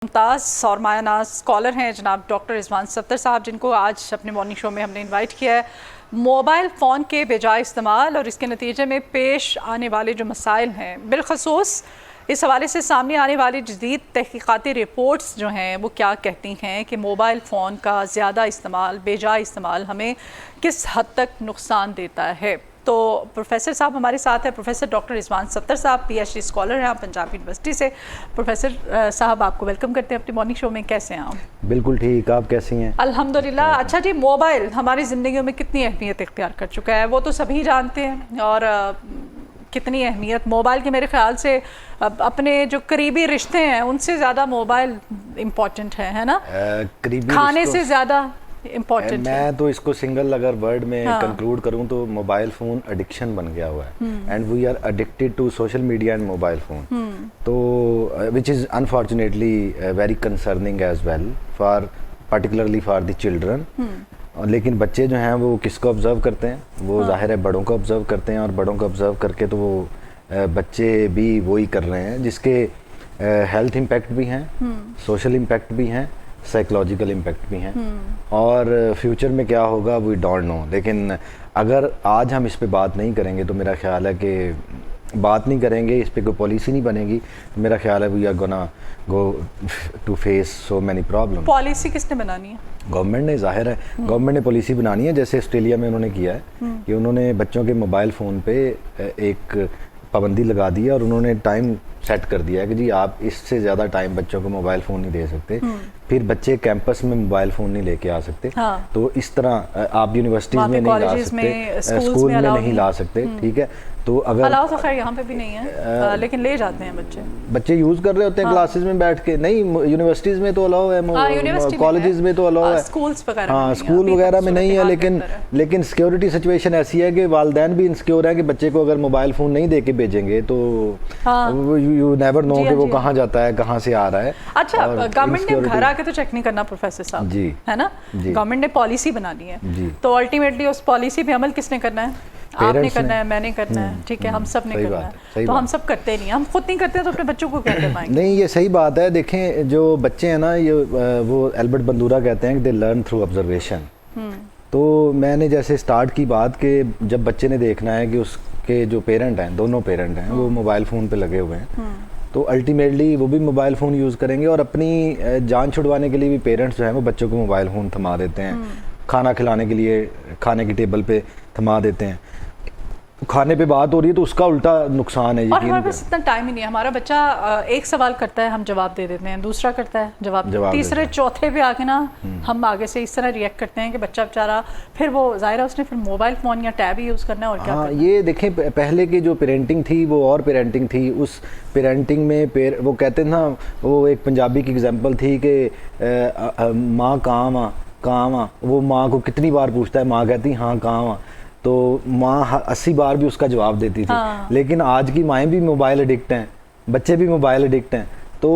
मुमताज़ और मायानाज़ स्कॉलर हैं जनाब डॉक्टर रिजवान सत्तर साहब, जिनको आज अपने मॉर्निंग शो में हमने इनवाइट किया है। मोबाइल फ़ोन के बेजाय इस्तेमाल और इसके नतीजे में पेश आने वाले जो मसाइल हैं, बिलखसूस इस हवाले से सामने आने वाली जदीद तहकीकाती रिपोर्ट्स जो हैं वो क्या कहती हैं कि मोबाइल फ़ोन का ज़्यादा इस्तेमाल, बेजाय इस्तेमाल हमें किस हद तक नुकसान देता है। तो प्रोफेसर साहब हमारे साथ है, प्रोफेसर डॉक्टर रिजवान सत्तर साहब PhD स्कॉलर हैं पंजाब यूनिवर्सिटी से। प्रोफेसर साहब आपको वेलकम करते हैं अपनी मॉर्निंग शो में। कैसे हैं आप? बिल्कुल ठीक, आप कैसी हैं? अल्हम्दुलिल्लाह। अच्छा जी, मोबाइल हमारी ज़िंदगियों में कितनी अहमियत इख्तियार कर चुका है वो तो सभी जानते हैं, और कितनी अहमियत मोबाइल के मेरे ख्याल से अपने जो करीबी रिश्ते हैं उनसे ज़्यादा मोबाइल इम्पोर्टेंट है ना? खाने से ज़्यादा इम्पोर्टेंट मैं तो इसको सिंगल अगर वर्ड में कंक्लूड करूं तो मोबाइल फ़ोन एडिक्शन बन गया हुआ है, and we are addicted to social media and mobile phone. तो which is unfortunately very concerning as well for particularly for the children. लेकिन बच्चे जो हैं वो किसको ऑब्जर्व करते हैं? वो जाहिर है बड़ों को ऑब्जर्व करते हैं, और बड़ों को ऑब्जर्व करके तो वो बच्चे भी वही कर रहे हैं, जिसके हेल्थ इम्पैक्ट भी हैं, सोशल इम्पैक्ट भी हैं, साइकोलॉजिकल इम्पैक्ट भी हैं, और फ्यूचर में क्या होगा वी डोंट नो। लेकिन अगर आज हम इस पे बात नहीं करेंगे तो मेरा ख्याल है कि बात नहीं करेंगे, इस पे कोई पॉलिसी नहीं बनेगी, तो मेरा ख्याल है we are gonna go to face so many problem. Policy किसने बनानी है? गवर्नमेंट ने, जाहिर है गवर्नमेंट ने पॉलिसी बनानी है। जैसे ऑस्ट्रेलिया में उन्होंने किया है कि उन्होंने बच्चों के मोबाइल फ़ोन पे एक पाबंदी लगा दी है, और उन्होंने टाइम सेट कर दिया है कि जी आप इससे ज़्यादा टाइम बच्चों को मोबाइल फ़ोन नहीं दे सकते, फिर बच्चे कैंपस में मोबाइल फ़ोन नहीं लेके आ सकते। तो इस तरह आप यूनिवर्सिटीज़ में नहीं ला सकते, स्कूल में नहीं ला सकते, ठीक है? तो अगर अलाउ तो खैर यहाँ पे भी नहीं है, लेकिन ले जाते हैं बच्चे यूज़ कर रहे होते हैं क्लासेस में बैठ के। नहीं, यूनिवर्सिटीज़ में तो अलाउ है, कॉलेजेस में तो अलाउ है, स्कूल्स वगैरह हाँ स्कूल वगैरह में नहीं है। लेकिन सिक्योरिटी सिचुएशन ऐसी है कि वालिदैन भी इनसिक्योर है कि बच्चे को अगर मोबाइल फ़ोन नहीं दे के भेजेंगे तो यू नेवर नो कि वो कहाँ जाता है, कहाँ से आ रहा है। अच्छा, गवर्नमेंट ने घर आके तो चेक नहीं करना प्रोफेसर साहब, जी, है ना? गवर्नमेंट ने पॉलिसी बनानी है, तो अल्टीमेटली उस पॉलिसी पे अमल किसने करना है? आपने करना है, मैंने करना है, ठीक है, हम सब ने करना है। तो हम सब करते नहीं, हम खुद नहीं करते तो अपने बच्चों को क्या करवाएंगे? नहीं, ये सही बात है। देखें, जो बच्चे हैं ना, ये वो एल्बर्ट बंदूरा कहते हैं कि दे लर्न थ्रू ऑब्जर्वेशन। तो मैंने जैसे स्टार्ट की बात कि जब बच्चे ने देखना है कि उसके जो पेरेंट हैं, दोनों पेरेंट हैं, वो मोबाइल फ़ोन पे लगे हुए हैं, तो अल्टीमेटली वो भी मोबाइल फ़ोन यूज़ करेंगे, और अपनी जान छुड़वाने के लिए भी पेरेंट्स जो हैं वो बच्चों को मोबाइल फ़ोन थमा देते हैं। खाना खिलाने के लिए खाने की टेबल पे थमा देते हैं, खाने पे बात हो रही है तो उसका उल्टा नुकसान है। और हमारे पास इतना टाइम ही नहीं है। हमारा बच्चा एक सवाल करता है, हम जवाब दे देते हैं, दूसरा करता है जवाब तीसरे चौथे पे आके ना हम आगे से इस तरह रिएक्ट करते हैं कि बच्चा बेचारा फिर वो ज़ाहिर है उसने फिर मोबाइल फ़ोन या टैब ही यूज़ करना है, और क्या करना? ये देखें, पहले की जो पेरेंटिंग थी वो और पेरेंटिंग थी। उस पेरेंटिंग में वो कहते ना, वो एक पंजाबी की एग्जाम्पल थी कि माँ कहाँ माँ, वो माँ को कितनी बार पूछता है, माँ कहती हाँ कहाँ माँ, तो माँ 80 बार भी उसका जवाब देती थी। लेकिन आज की माएँ भी मोबाइल एडिक्ट हैं, बच्चे भी मोबाइल एडिक्ट हैं, तो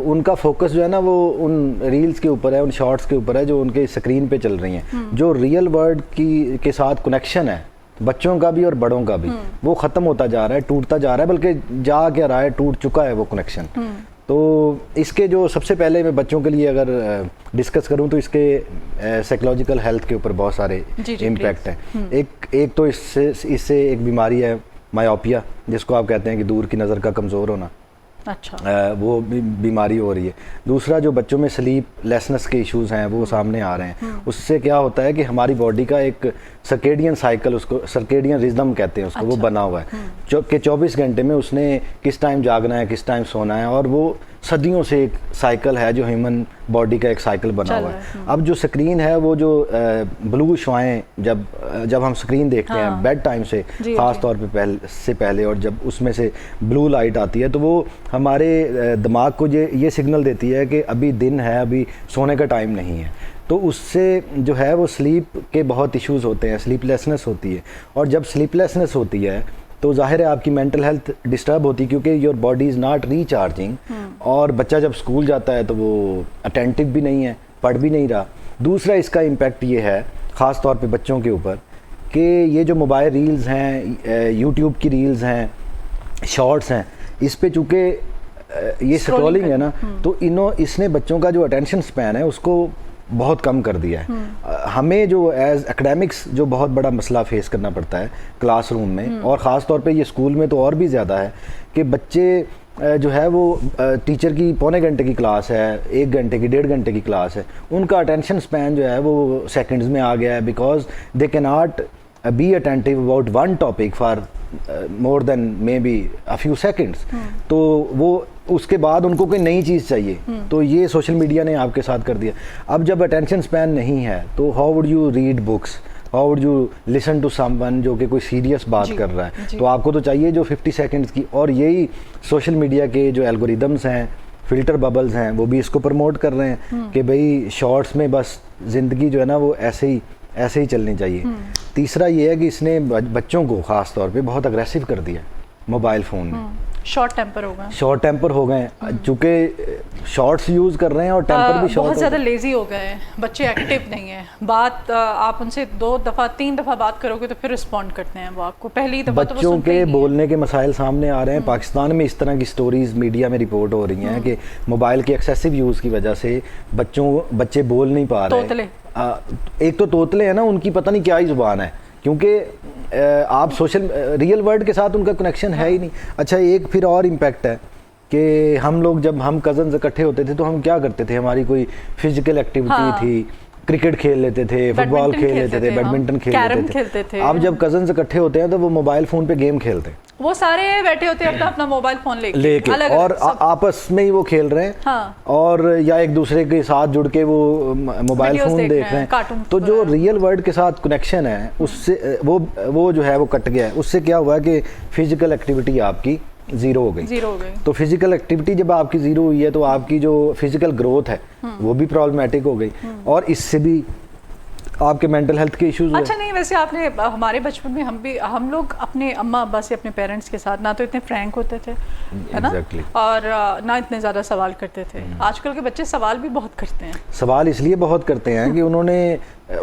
उनका फोकस जो है ना वो उन रील्स के ऊपर है, उन शॉर्ट्स के ऊपर है जो उनके स्क्रीन पे चल रही हैं। जो रियल वर्ल्ड के साथ कनेक्शन है बच्चों का भी और बड़ों का भी, वो ख़त्म होता जा रहा है, टूटता जा रहा है, बल्कि जा क्या रहा है, टूट चुका है वो कनेक्शन। तो इसके जो सबसे पहले मैं बच्चों के लिए अगर डिस्कस करूं तो इसके साइकोलॉजिकल हेल्थ के ऊपर बहुत सारे इम्पैक्ट हैं। एक तो इससे एक बीमारी है मायोपिया, जिसको आप कहते हैं कि दूर की नज़र का कमज़ोर होना। अच्छा, वो बीमारी हो रही है। दूसरा, जो बच्चों में स्लीप लेसनेस के इश्यूज हैं वो सामने आ रहे हैं। उससे क्या होता है कि हमारी बॉडी का एक सर्केडियन साइकिल, उसको सर्केडियन रिदम कहते हैं उसको, वो बना हुआ है कि 24 घंटे में उसने किस टाइम जागना है, किस टाइम सोना है, और वो सदियों से एक साइकिल है जो ह्यूमन बॉडी का एक साइकिल बना हुआ है। अब जो स्क्रीन है, वो जो ब्लू शुआएं जब हम स्क्रीन देखते हैं बेड टाइम से, ख़ास तौर पे पहले, और जब उसमें से ब्लू लाइट आती है तो वो हमारे दिमाग को ये सिग्नल देती है कि अभी दिन है, अभी सोने का टाइम नहीं है। तो उससे जो है वो स्लीप के बहुत इश्यूज़ होते हैं, स्लीपलेसनेस होती है, और जब स्लीपलेसनेस होती है तो जाहिर है आपकी मेंटल हेल्थ डिस्टर्ब होती है, क्योंकि your body is not recharging, और बच्चा जब स्कूल जाता है तो वो अटेंटिव भी नहीं है, पढ़ भी नहीं रहा। दूसरा इसका इम्पैक्ट ये है ख़ास तौर पे बच्चों के ऊपर कि ये जो मोबाइल रील्स हैं, यूट्यूब की रील्स हैं, शॉर्ट्स हैं, इस पे चूँकि ये स्क्रॉलिंग है ना, तो इसने बच्चों का जो अटेंशन स्पैन है उसको बहुत कम कर दिया है। हमें जो एज एकेडमिक्स जो बहुत बड़ा मसला फेस करना पड़ता है क्लासरूम में, और ख़ास तौर पे ये स्कूल में तो और भी ज़्यादा है कि बच्चे जो है वो टीचर की पौने घंटे की क्लास है, 1 घंटे की 1.5 घंटे की क्लास है, उनका अटेंशन स्पैन जो है वो सेकंड्स में आ गया है, because they can not be attentive about one topic for more than may be a few seconds. तो वो उसके बाद उनको कोई नई चीज़ चाहिए, तो ये सोशल मीडिया ने आपके साथ कर दिया। अब जब अटेंशन स्पैन नहीं है तो how would you read books, how would you listen to someone जो कि कोई सीरियस बात कर रहा है। तो आपको तो चाहिए जो 50 सेकंड्स की, और यही सोशल मीडिया के जो एल्गोरिदम्स हैं, फिल्टर बबल्स हैं, वो भी इसको प्रमोट कर रहे हैं कि भाई शॉर्ट्स में बस ज़िंदगी जो है ना वो ऐसे ही चलनी चाहिए। तीसरा ये है कि इसने बच्चों को ख़ास तौर पे बहुत अग्रेसिव कर दिया मोबाइल फ़ोन में। शॉर्ट टेम्पर हो गए, चूँकि शॉर्ट्स यूज़ कर रहे हैं और टेम्पर भी शॉर्ट, बहुत ज़्यादा लेज़ी हो गए हैं बच्चे, एक्टिव नहीं है। बात आप उनसे 2 दफ़ा 3 दफ़ा बात करोगे तो फिर रिस्पॉन्ड करते हैं वो आपको, पहली दफ़ा तो बच्चों के बोलने के मसाइल सामने आ रहे हैं। पाकिस्तान में इस तरह की स्टोरीज मीडिया में रिपोर्ट हो रही हैं कि मोबाइल के एक्सेसिव यूज़ की वजह से बच्चे बोल नहीं पा रहे। तोतले, एक तो तोतले हैं ना, उनकी पता नहीं क्या ही ज़ुबान है, क्योंकि आप सोशल रियल वर्ल्ड के साथ उनका कनेक्शन है ही नहीं। अच्छा, एक फिर और इम्पैक्ट है कि हम लोग जब हम कज़न्स इकट्ठे होते थे तो हम क्या करते थे, हमारी कोई फिजिकल एक्टिविटी थी, क्रिकेट खेल लेते थे, फुटबॉल खेल लेते थे, बैडमिंटन खेलते थे। अब जब कज़न्स इकट्ठे होते हैं तो वो मोबाइल फ़ोन पे गेम खेलते हैं, वो सारे बैठे होते हैं अपना मोबाइल फोन लेके और आपस में ही वो खेल रहे हैं। हाँ। और या एक दूसरे के साथ जुड़ के वो मोबाइल फोन देख रहे हैं। तो जो रियल वर्ल्ड के साथ कनेक्शन है उससे वो जो है वो कट गया है। उससे क्या हुआ कि फिजिकल एक्टिविटी आपकी ज़ीरो हो गई। तो फिजिकल एक्टिविटी जब आपकी ज़ीरो हुई है तो आपकी जो फिजिकल ग्रोथ है वो भी प्रॉब्लमेटिक हो गई, और इससे भी आपके मेंटल हेल्थ के इश्यूज। अच्छा, नहीं वैसे आपने, हमारे बचपन में हम लोग अपने अम्मा अब्बा से, अपने पेरेंट्स के साथ ना तो इतने फ्रैंक होते थे, है ना, और ना इतने ज़्यादा सवाल करते थे। आजकल के बच्चे सवाल भी बहुत करते हैं। सवाल इसलिए बहुत करते हैं कि उन्होंने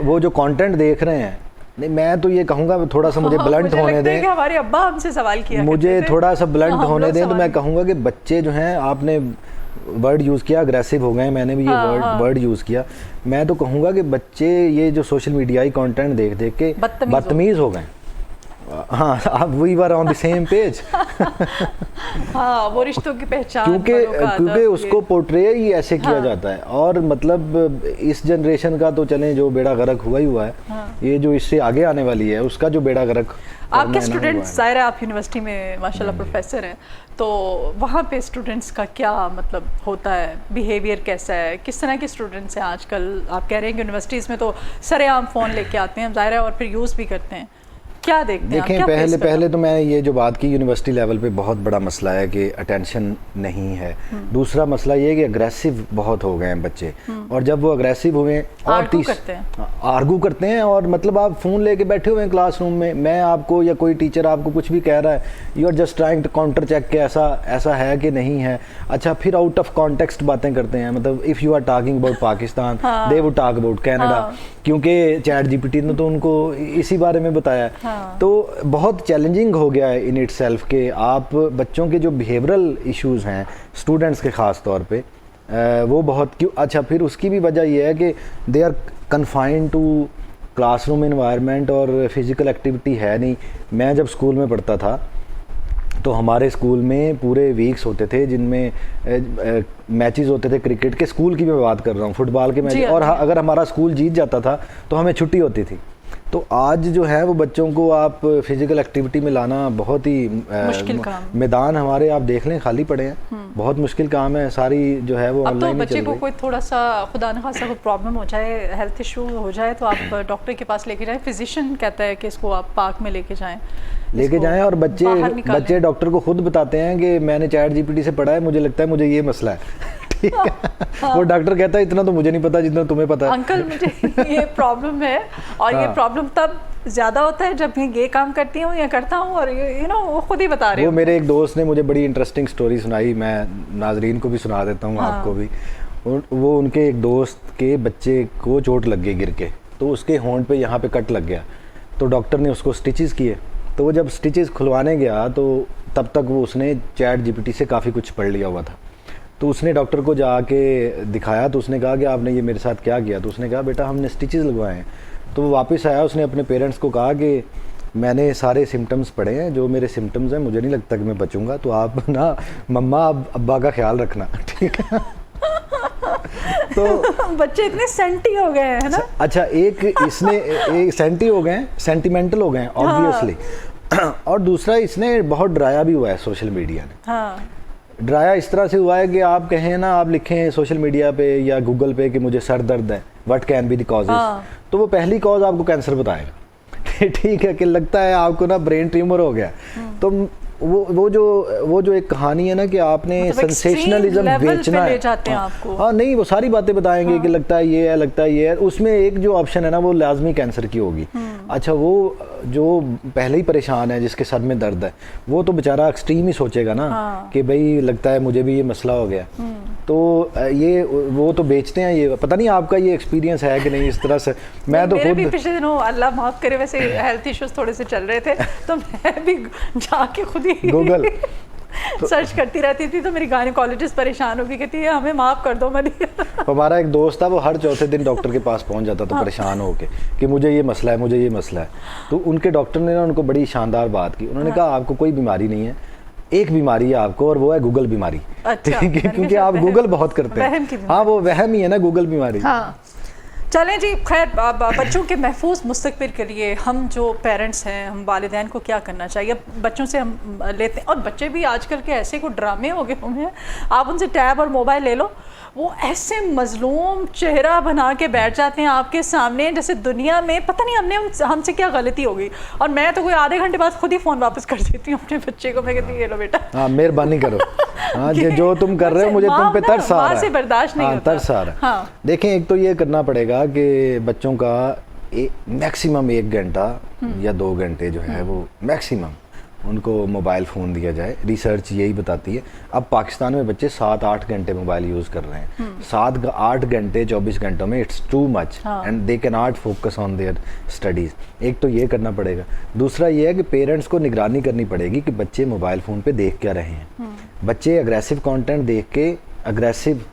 वो जो कंटेंट देख रहे हैं, नहीं मैं तो ये कहूँगा थोड़ा सा मुझे ब्लंट होने दें, हमारे अब्बा हमसे सवाल किया, मुझे थोड़ा सा ब्लंट होने दें, तो मैं कहूँगा कि बच्चे जो हैं, आपने वर्ड यूज़ किया अग्रेसिव हो गए, मैंने भी ये वर्ड यूज़ किया। मैं तो कहूँगा कि बच्चे ये जो सोशल मीडियाई कंटेंट देख देख के बदतमीज़ हो गए। हाँ, आप we were on the same page. हाँ, वो रिश्तों की पहचान, क्योंकि उसको पोर्ट्रे ही ऐसे किया जाता है। और मतलब इस जनरेशन का तो चलें जो बेड़ा गर्क हुआ ही हुआ है, ये जो इससे आगे आने वाली है उसका जो बेड़ा गर्क। आपके स्टूडेंट्स, ज़ाहिर है आप यूनिवर्सिटी में माशाल्लाह प्रोफेसर हैं, तो वहाँ पे स्टूडेंट्स का क्या मतलब होता है, बिहेवियर कैसा है, किस तरह के स्टूडेंट्स हैं आजकल? आप कह रहे हैं कि यूनिवर्सिटीज़ में तो सरेआम फ़ोन लेके आते हैं, ज़ाहिर है, और फिर यूज़ भी करते हैं। क्या देखते हैं? देखें, पहले तो मैं ये जो बात की, यूनिवर्सिटी लेवल पे बहुत बड़ा मसला है कि अटेंशन नहीं है। दूसरा मसला ये है कि अग्रेसिव बहुत हो गए हैं बच्चे, और जब वो अग्रेसिव हुए और आर्गू करते हैं, और मतलब आप फ़ोन लेके बैठे हुए हैं क्लासरूम में, मैं आपको या कोई टीचर आपको कुछ भी कह रहा है, you are just trying to counter check के ऐसा है कि नहीं है। अच्छा, फिर आउट ऑफ कॉन्टेक्स्ट बातें करते हैं, मतलब if you are talking about Pakistan, they would talk about Canada, क्योंकि चैट जीपीटी ने तो उनको इसी बारे में बताया। तो बहुत चैलेंजिंग हो गया है इन इटसेल्फ के आप बच्चों के जो बिहेवियरल इश्यूज हैं स्टूडेंट्स के ख़ास तौर पे, वो बहुत क्यों। अच्छा, फिर उसकी भी वजह यह है कि they are confined to classroom environment, और फिज़िकल एक्टिविटी है नहीं। मैं जब स्कूल में पढ़ता था तो हमारे स्कूल में पूरे वीक्स होते थे जिनमें मैचेस होते थे क्रिकेट के, स्कूल की मैं बात कर रहा हूँ, फुटबॉल के मैच, और अगर हमारा स्कूल जीत जाता था तो हमें छुट्टी होती थी। तो आज जो है वो बच्चों को आप फिजिकल एक्टिविटी में लाना बहुत ही मुश्किल काम। मैदान हमारे आप देख लें खाली पड़े हैं, बहुत मुश्किल काम है। सारी जो है वो ऑनलाइन तो बच्चे को कोई थोड़ा सा खुदा न खासा कोई प्रॉब्लम हो जाए, हेल्थ इशू हो जाए, तो आप डॉक्टर के पास लेके जाएं। फिजिशियन कहता है कि इसको आप पार्क में लेके जाएं, और बच्चे डॉक्टर को खुद बताते हैं कि मैंने चैट जीपीटी से पढ़ा है, मुझे लगता है मुझे ये मसला है। ठीक है। वो डॉक्टर कहता है इतना तो मुझे नहीं पता जितना तुम्हें पता है। अंकल, मुझे ये प्रॉब्लम है, और ये प्रॉब्लम तब ज़्यादा होता है जब मैं ये काम करती हूँ या करता हूँ, और वो खुद ही बता रहे हो। वो मेरे एक दोस्त ने मुझे बड़ी इंटरेस्टिंग स्टोरी सुनाई, मैं नाजरीन को भी सुना देता हूँ, आपको भी। वो उनके एक दोस्त के बच्चे को चोट लग गई गिर के, तो उसके होंठ पे यहाँ पे कट लग गया, तो डॉक्टर ने उसको स्टिचेस किए। तो वो जब स्टिचेस खुलवाने गया तो तब तक वो उसने चैट जीपीटी से काफ़ी कुछ पढ़ लिया हुआ था। तो उसने डॉक्टर को जाके दिखाया तो उसने कहा कि आपने ये मेरे साथ क्या किया। तो उसने कहा बेटा हमने स्टिचेस लगवाए हैं। तो वो वापस आया, उसने अपने पेरेंट्स को कहा कि मैंने सारे सिम्टम्स पढ़े हैं, जो मेरे सिम्टम्स हैं मुझे नहीं लगता कि मैं बचूंगा, तो आप ना मम्मा अब्बा का ख्याल रखना, ठीक है। तो बच्चे इतने सेंटी हो गए हैं ना। अच्छा एक इसने एक सेंटी हो गए हैं, सेंटिमेंटल हो गए हैं ऑब्वियसली। और दूसरा इसने बहुत डराया भी हुआ है सोशल मीडिया ने। हाँ। डराया इस तरह से हुआ है कि आप कहें ना, आप लिखें सोशल मीडिया पे या गूगल पे कि मुझे सर दर्द है, what can be the causes, तो वो पहली कॉज आपको कैंसर बताएगा। ठीक है, कि लगता है आपको ना ब्रेन ट्यूमर हो गया। तो वो जो एक कहानी है ना कि आपने मतलब सेंसेशनलिज्म बेचना है, हाँ नहीं, वो सारी बातें बताएंगे कि लगता है ये है, लगता है ये है। उसमें एक जो ऑप्शन है ना वो लाजमी कैंसर की होगी। अच्छा, वो जो पहले ही परेशान है, जिसके सर में दर्द है, वो तो बेचारा एक्सट्रीम ही सोचेगा ना कि भाई लगता है मुझे भी ये मसला हो गया। तो ये वो तो बेचते हैं। ये पता नहीं आपका ये एक्सपीरियंस है कि नहीं इस तरह से। मैं तो खुद पिछले दिनों अल्लाह माफ करे वैसे हेल्थ इश्यूज थोड़े से चल रहे थे, तो मैं भी जाके खुद ही गूगल सर्च करती रहती थी। तो मेरी गायनेकोलॉजिस्ट परेशान होगी, कहती है हमें माफ कर दो मनी। हमारा एक दोस्त था, वो हर चौथे दिन डॉक्टर के पास पहुंच जाता था परेशान होके कि मुझे ये मसला है, मुझे ये मसला है। तो उनके डॉक्टर ने ना उनको बड़ी शानदार बात की। उन्होंने कहा आपको कोई बीमारी नहीं है, एक बीमारी है आपको, और वो है गूगल बीमारी। अच्छा, क्योंकि आप गूगल बहुत करते हैं। हाँ, वो वहम ही है ना, गूगल बीमारी। हाँ। चलें जी, खैर बच्चों के महफूज मुस्तकबिल के लिए हम जो पेरेंट्स हैं, हम वालिदैन को क्या करना चाहिए? बच्चों से हम लेते हैं, और बच्चे भी आजकल के ऐसे को ड्रामे हो गए हुए हैं, आप उनसे टैब और मोबाइल ले लो, वो ऐसे मजलूम चेहरा बना के बैठ जाते हैं आपके सामने, जैसे दुनिया में पता नहीं हमसे क्या गलती हो गई। और मैं तो कोई आधे घंटे बाद खुद ही फ़ोन वापस कर देती हूँ अपने बच्चे को। मैं कहती हूँ ये लो बेटा, हाँ मेहरबानी करो, हाँ जो तुम कर रहे हो मुझे तुम पे तरस आ रहा है, बर्दाश्त नहीं होता। तरस आ रहा है। देखें, एक तो ये करना पड़ेगा कि बच्चों का मैक्सिमम 1 घंटा या 2 घंटे जो है वो मैक्सिमम उनको मोबाइल फ़ोन दिया जाए। रिसर्च यही बताती है। अब पाकिस्तान में बच्चे 7-8 घंटे मोबाइल यूज़ कर रहे हैं। 7-8 घंटे 24 घंटों में it's too much and they can not focus on their studies. एक तो ये करना पड़ेगा। दूसरा ये है कि पेरेंट्स को निगरानी करनी पड़ेगी कि बच्चे मोबाइल फ़ोन पे देख क्या रहे हैं। बच्चे अग्रेसिव कंटेंट देख के अग्रेसिव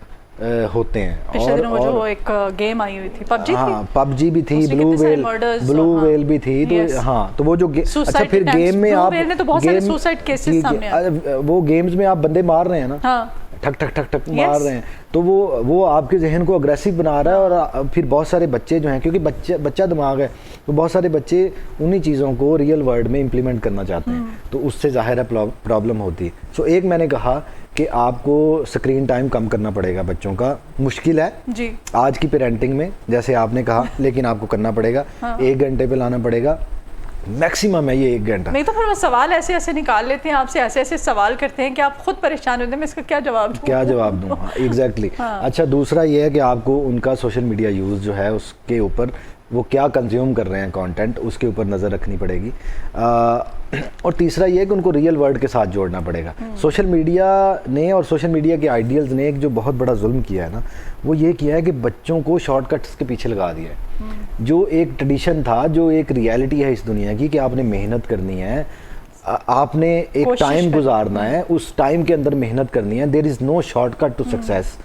होते हैं। और जो एक गेम आई हुई थी पबजी, हाँ पबजी भी थी, ब्लू वेल भी थी। तो हाँ, तो वो जो अच्छा फिर गेम में आप तो बहुत सारे सुसाइड केसेस सामने आए। वो गेम्स में आप बंदे मार रहे हैं ना, ठक ठक ठक ठक मार रहे हैं, तो वो आपके जहन को अग्रेसिव बना रहा है। और फिर बहुत सारे बच्चे जो हैं, क्योंकि बच्चा दिमाग है, तो बहुत सारे बच्चे उन्हीं चीज़ों को रियल वर्ल्ड में इम्प्लीमेंट करना चाहते हैं, तो उससे ज़ाहिर है प्रॉब्लम होती है। सो एक मैंने कहा कि आपको स्क्रीन टाइम कम करना पड़ेगा बच्चों का। मुश्किल है जी आज की पेरेंटिंग में, जैसे आपने कहा, लेकिन आपको करना पड़ेगा। 1 घंटे पे लाना पड़ेगा, मैक्सिमम है ये 1 घंटा। नहीं तो फिर वो सवाल ऐसे निकाल लेते हैं आपसे, ऐसे सवाल करते हैं कि आप खुद परेशान होते हैं, मैं इसका क्या जवाब दूं? एग्जैक्टली। अच्छा, दूसरा ये है कि आपको उनका सोशल मीडिया यूज़ जो है उसके ऊपर, वो क्या कंज्यूम कर रहे हैं कंटेंट, उसके ऊपर नज़र रखनी पड़ेगी। और तीसरा ये है कि उनको रियल वर्ल्ड के साथ जोड़ना पड़ेगा। सोशल मीडिया ने और सोशल मीडिया के आइडियल्स ने एक जो बहुत बड़ा जुल्म किया है ना, वो ये किया है कि बच्चों को शॉर्टकट्स के पीछे लगा दिया है। जो एक ट्रेडिशन था, जो एक रियलिटी है इस दुनिया की कि आपने मेहनत करनी है, आपने एक टाइम गुजारना है, उस टाइम के अंदर मेहनत करनी है, there is no shortcut to success,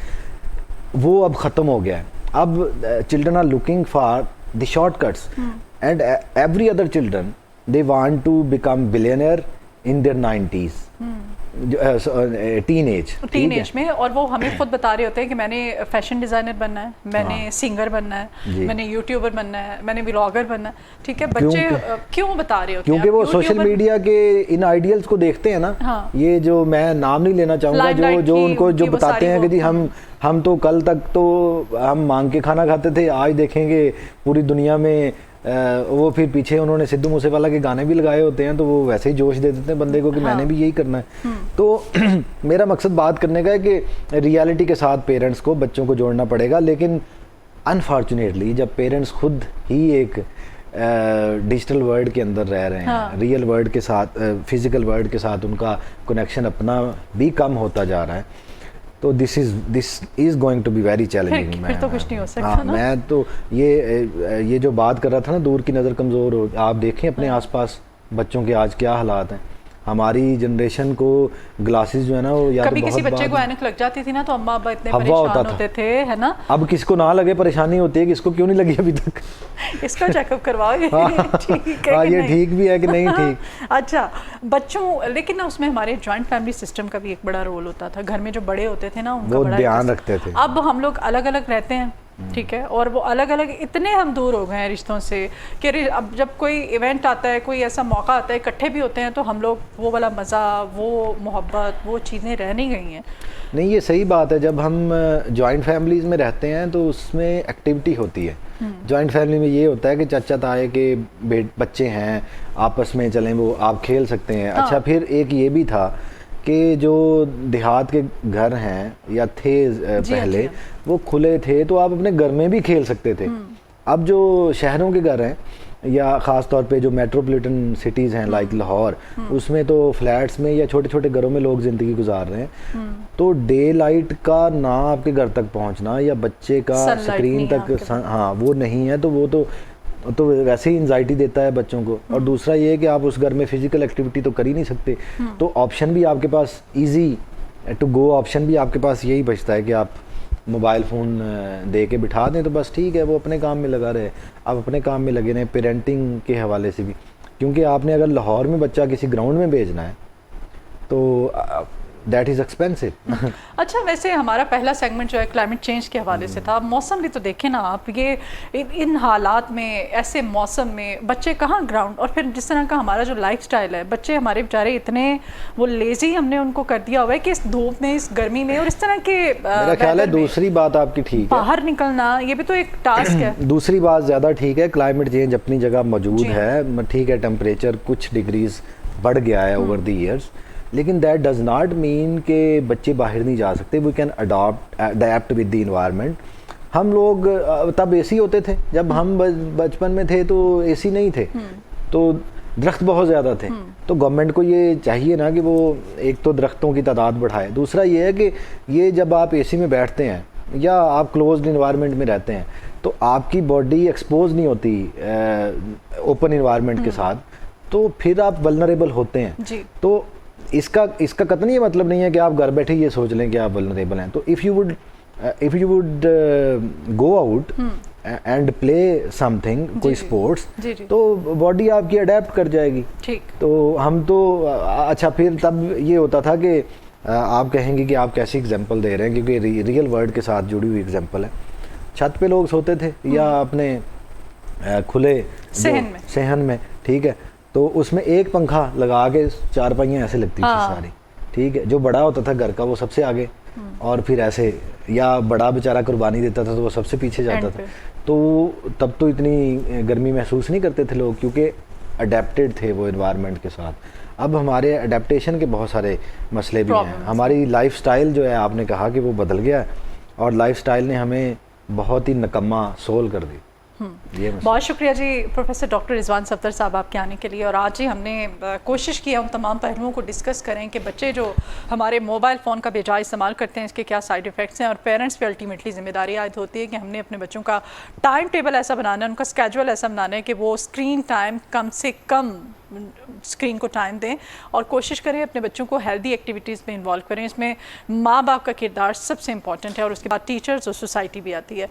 वो अब ख़त्म हो गया है। अब children are looking for the shortcuts and every other children they want to become billionaire in their 90s teenage में। और वो हमें खुद बता रहे होते हैं कि मैंने फैशन डिज़ाइनर बनना है, मैंने सिंगर बनना है, मैंने यूट्यूबर बनना है, मैंने व्लॉगर बनना है। ठीक है, बच्चे क्यों बता रहे होते हैं? क्योंकि वो सोशल मीडिया के इन आइडियल्स को देखते हैं ना। ये जो मैं नाम नहीं लेना चाहूँगा, जो उनको जो बताते हैं कि जी हम तो कल तक तो हम मांग के खाना खाते थे, आज देखेंगे पूरी दुनिया में। वो फिर पीछे उन्होंने सिद्धू मूसेवाला के गाने भी लगाए होते हैं, तो वो वैसे ही जोश दे देते हैं बंदे को कि मैंने भी यही करना है। तो मेरा मकसद बात करने का है कि रियलिटी के साथ पेरेंट्स को, बच्चों को जोड़ना पड़ेगा। लेकिन अनफॉर्चुनेटली जब पेरेंट्स खुद ही एक डिजिटल वर्ल्ड के अंदर रह रहे हैं, रियल वर्ल्ड के साथ, फिजिकल वर्ल्ड के साथ उनका कनेक्शन अपना भी कम होता जा रहा है, तो this is going to be very challenging. फिर तो कुछ नहीं हो सकता ना। मैं तो ये जो बात कर रहा था ना, दूर की नज़र कमज़ोर हो, आप देखें अपने आसपास बच्चों के आज क्या हालात हैं। हमारी जनरेशन को ग्लासेस जो है ना वो या कभी तो किसी बहुत बच्चे को बाद ऐनक लग जाती थी ना तो अम्मा अब्बा इतने हवा होता परेशान था। होते थे, है ना। अब किसको ना लगे परेशानी होती है कि इसको क्यों नहीं लगी अभी तक। इसका चेकअप करवाओ, ये ठीक है हाँ, कि ये नहीं? ठीक भी है कि नहीं ठीक। अच्छा, बच्चों, लेकिन ना उसमें हमारे जॉइंट फैमिली सिस्टम का भी एक बड़ा रोल होता था। घर में जो बड़े होते थे ना उनका वो बड़ा ध्यान एक- रखते थे। अब हम लोग अलग अलग रहते हैं, ठीक है, और वो अलग अलग इतने हम दूर हो गए हैं रिश्तों से कि अब जब कोई इवेंट आता है, कोई ऐसा मौका आता है, इकट्ठे भी होते हैं तो हम लोग वो वाला मज़ा, वो मोहब्बत, वो चीज़ें रह नहीं गई हैं। नहीं, ये सही बात है। जब हम जॉइंट फैमिलीज में रहते हैं तो उसमें एक्टिविटी होती है। जॉइंट फैमिली में ये होता है कि चाचा ताए के बच्चे हैं, आपस में चलें, वो आप खेल सकते हैं। हाँ। अच्छा, फिर एक ये भी था कि जो देहात के घर हैं या थे जी हाँ, पहले, जी हाँ। वो खुले थे तो आप अपने घर में भी खेल सकते थे। अब जो शहरों के घर हैं या ख़ास तौर पे जो मेट्रोपॉलिटन सिटीज़ हैं लाइक लाहौर, उसमें तो फ्लैट्स में या छोटे छोटे घरों में लोग ज़िंदगी गुजार रहे हैं। तो डे लाइट का ना आपके घर तक पहुंचना या बच्चे का Sunlight स्क्रीन नहीं है तक आपके पास। हाँ वो नहीं है, तो वो तो वैसे ही एंजाइटी देता है बच्चों को। और दूसरा ये है कि आप उस घर में फिजिकल एक्टिविटी तो कर ही नहीं सकते, तो ऑप्शन भी आपके पास इजी टू गो ऑप्शन भी आपके पास यही बचता है कि आप मोबाइल फ़ोन दे के बिठा दें तो बस ठीक है, वो अपने काम में लगा रहे। आप अपने काम में लगे रहें, पेरेंटिंग के हवाले से भी, क्योंकि आपने अगर लाहौर में बच्चा किसी ग्राउंड में भेजना है तो दैट इज़ एक्सपेंसिव। अच्छा, वैसे हमारा पहला सेगमेंट जो है क्लाइमेट चेंज के हवाले से था। मौसम भी तो देखें ना आप, ये इन हालात में, ऐसे मौसम में बच्चे कहाँ ग्राउंड, और फिर जिस तरह का हमारा जो लाइफस्टाइल है, बच्चे हमारे बेचारे इतने वो लेजी हमने उनको कर दिया हुआ है कि इस धूप में, इस गर्मी में और इस तरह के मेरा ख्याल है weather में दूसरी बात आपकी ठीक है, बाहर निकलना ये भी तो एक टास्क है। दूसरी बात ज़्यादा ठीक है। क्लाइमेट चेंज अपनी जगह मौजूद जी। है, ठीक है, टेम्परेचर कुछ डिग्रीज बढ़ गया है ओवर द ईयर्स, लेकिन दैट डज नॉट मीन कि बच्चे बाहर नहीं जा सकते। We can adapt with the environment. हम लोग तब एसी होते थे, जब हम बचपन में थे तो एसी नहीं थे, तो दरख्त बहुत ज़्यादा थे। तो गवर्नमेंट को ये चाहिए ना कि वो एक तो दरख्तों की तादाद बढ़ाए, दूसरा ये है कि ये जब आप एसी में बैठते हैं या आप क्लोज्ड इन्वायरमेंट में रहते हैं तो आपकी बॉडी एक्सपोज नहीं होती ओपन इन्वायरमेंट के साथ, तो फिर आप वल्नरेबल होते हैं। जी। तो इसका कतई ये मतलब नहीं है कि आप घर बैठे ये सोच लें कि आप वल्नरेबल हैं। तो if you would go out and play something, कोई जी। स्पोर्ट्स, जी, जी। तो बॉडी आपकी अडेप्ट कर जाएगी। ठीक। तो हम तो अच्छा, फिर तब ये होता था कि आप कहेंगे कि आप कैसी एग्जांपल दे रहे हैं, क्योंकि रियल वर्ल्ड के साथ जुड़ी हुई एग्जांपल है। छत पे लोग सोते थे या अपने खुले सहन में, ठीक है, तो उसमें एक पंखा लगा के चारपाइयाँ ऐसे लगती थी सारी, ठीक है। जो बड़ा होता था घर का वो सबसे आगे, और फिर ऐसे, या बड़ा बेचारा कुर्बानी देता था तो वो सबसे पीछे जाता था। तो तब तो इतनी गर्मी महसूस नहीं करते थे लोग, क्योंकि अडेप्टेड थे वो एनवायरनमेंट के साथ। अब हमारे अडेप्टेशन के बहुत सारे मसले भी हैं। हमारी लाइफस्टाइल जो है, आपने कहा कि वो बदल गया, और लाइफस्टाइल ने हमें बहुत ही निकम्मा सोल कर दी। बहुत शुक्रिया जी प्रोफेसर डॉक्टर रिजवान सफदर साहब आपके आने के लिए। और आज ही हमने कोशिश की है उन तमाम पहलुओं को डिस्कस करें कि बच्चे जो हमारे मोबाइल फ़ोन का बेजा इस्तेमाल करते हैं, इसके क्या साइड इफ़ेक्ट्स हैं, और पेरेंट्स पे अल्टीमेटली जिम्मेदारी आयद होती है कि हमने अपने बच्चों का टाइम टेबल ऐसा बनाना है, उनका स्केजुअल ऐसा बनाना है कि वो स्क्रीन टाइम कम से कम स्क्रीन को टाइम दें, और कोशिश करें अपने बच्चों को हेल्दी एक्टिविटीज़ में इन्वॉल्व करें। इसमें माँ बाप का किरदार सबसे इम्पॉर्टेंट है, और उसके बाद टीचर्स और सोसाइटी भी आती है।